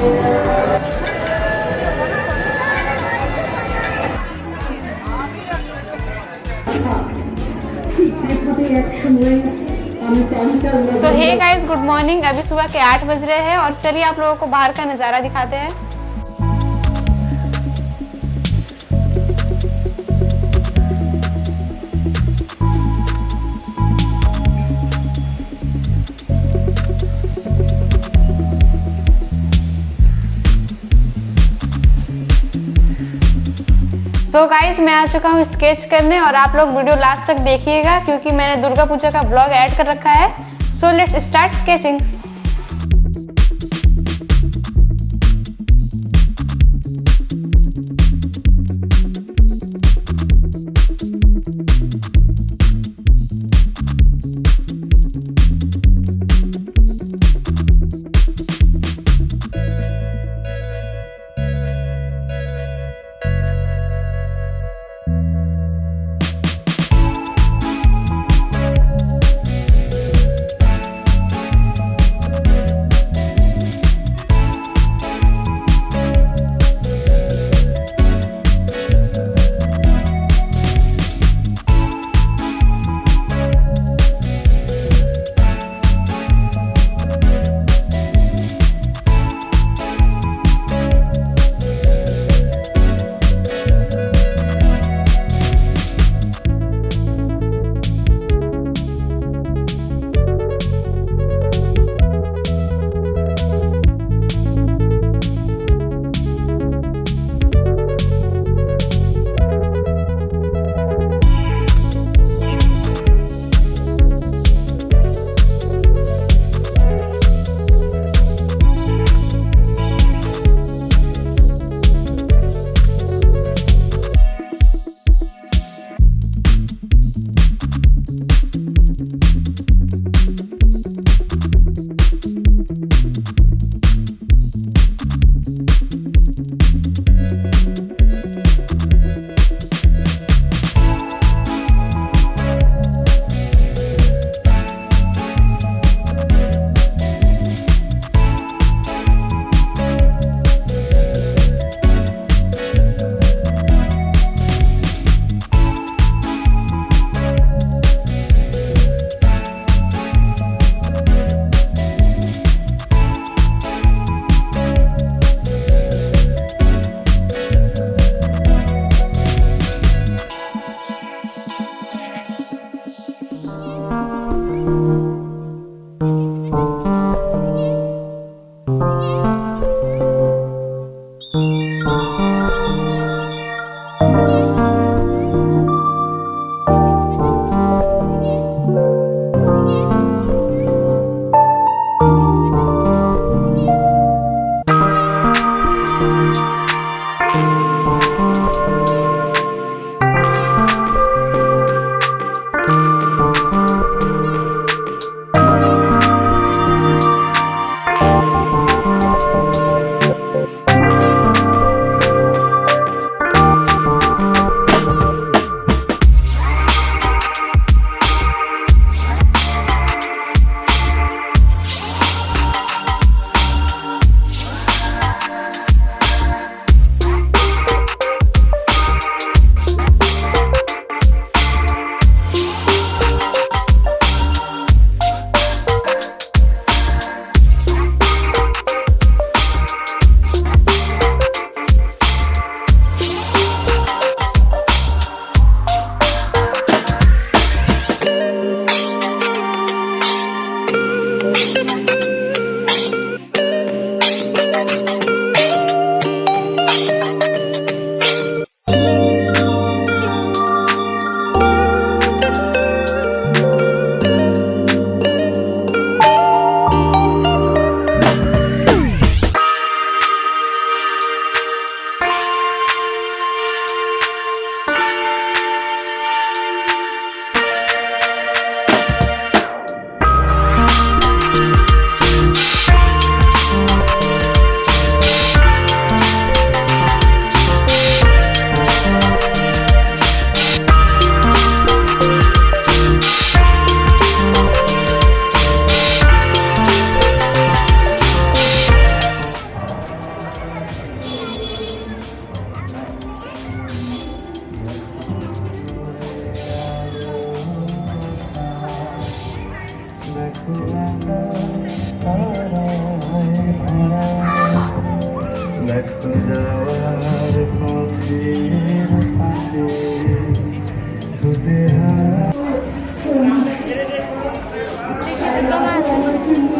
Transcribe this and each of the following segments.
सो hey guys, good morning. अभी सुबह के 8 बज रहे हैं और चलिए आप लोगों को बाहर का नज़ारा दिखाते हैं। सो गाइस, मैं आ चुका हूँ स्केच करने और आप लोग वीडियो लास्ट तक देखिएगा क्योंकि मैंने दुर्गा पूजा का ब्लॉग ऐड कर रखा है। So let's start sketching.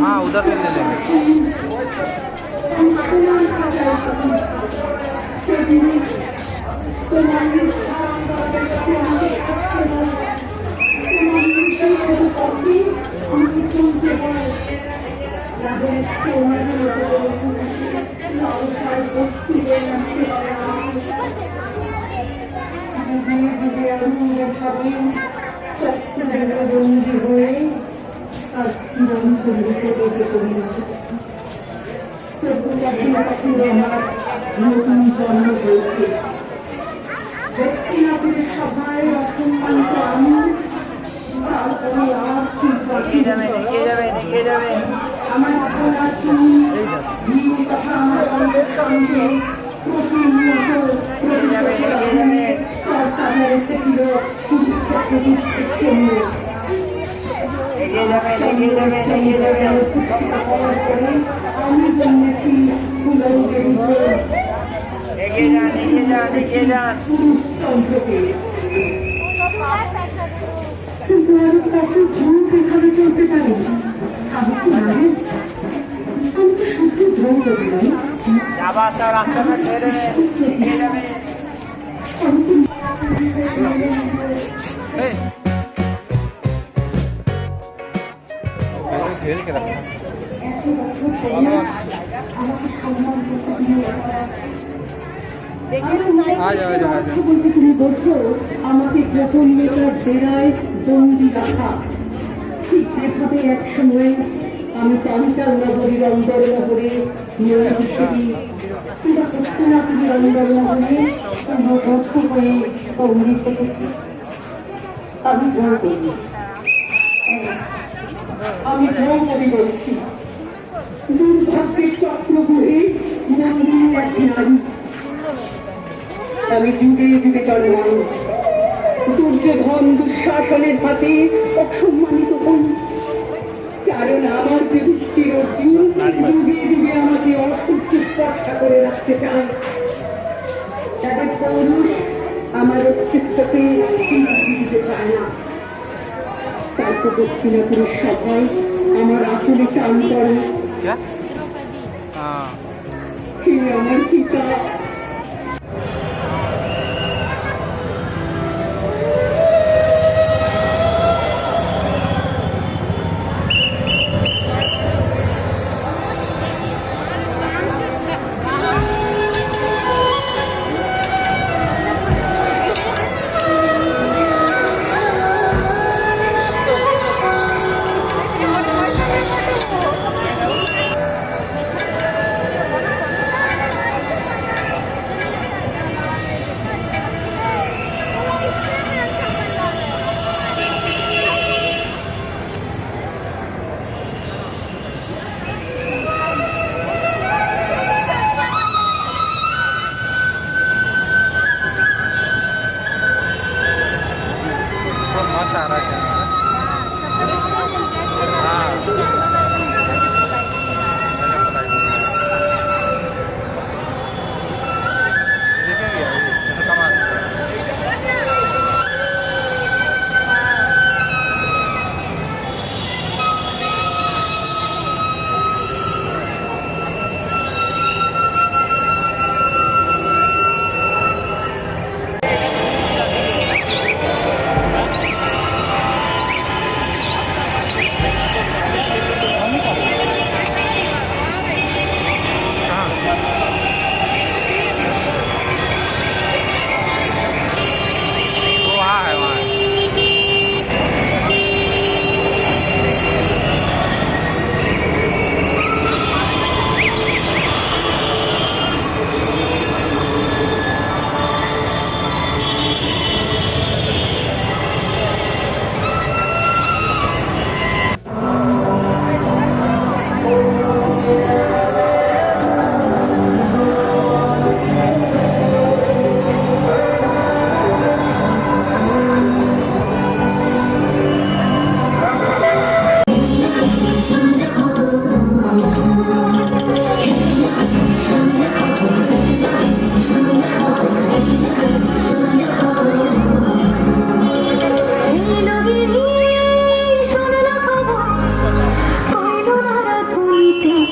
हाँ उधर भी ले लेंगे। रास्ते में घेर के रखना। তুমি বোঝো আমাকে যখন মেয়েটার ডেরায় বন্দি রাখা, ঠিক যেভাবে এক সময় আমি পাঞ্চাল নগরীর অন্দর নগরে হস্তিনাপুরী অন্দর নগরে বধ হয়ে বন্দি থেকেছি। আমি দ্রৌপদী বলছি, দুর্ভাগ্যের চক্র বয়ে মন্দির এক নারী। আমি যুগে যুগে জন্মাই, দুর্যোধন দুঃশাসনের হাতে অসম্মানিত হই, কারণ আমার যুধিষ্ঠির অর্জুন যুগে যুগে আমাকে অসহ্য স্পর্শা করে রাখতে চায়। তাদের পৌরুষ আমার অস্তিত্বকে স্বীকৃতি দিতে চায় না। তারপর দক্ষিণাপুরের সভায় আমার আসলে টান করে, আমার পিতা।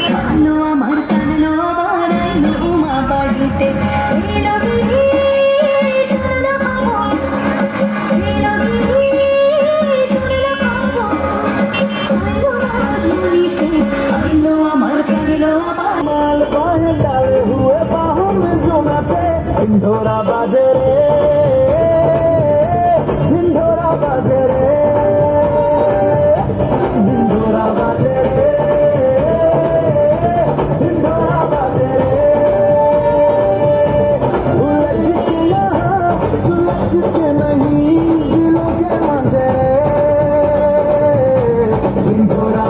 কালো আমার কালো বাড়াইলো মা বাড়িতে এলো দিদি শুনলো খবর এলো দিদি শুনলো খবর আইলো বাড়িতে আইলো আমার কালো माल बाहर डाले हुए बाहों में जो नाचे ढिंढोरा बाजे रे ढिंढोरा बाजे रे ढिंढोरा बाजे रे ढिंढोरा बाजे रे उलझ के यहाँ सुलझ के नहीं दिलों के मांझे ढिंढोरा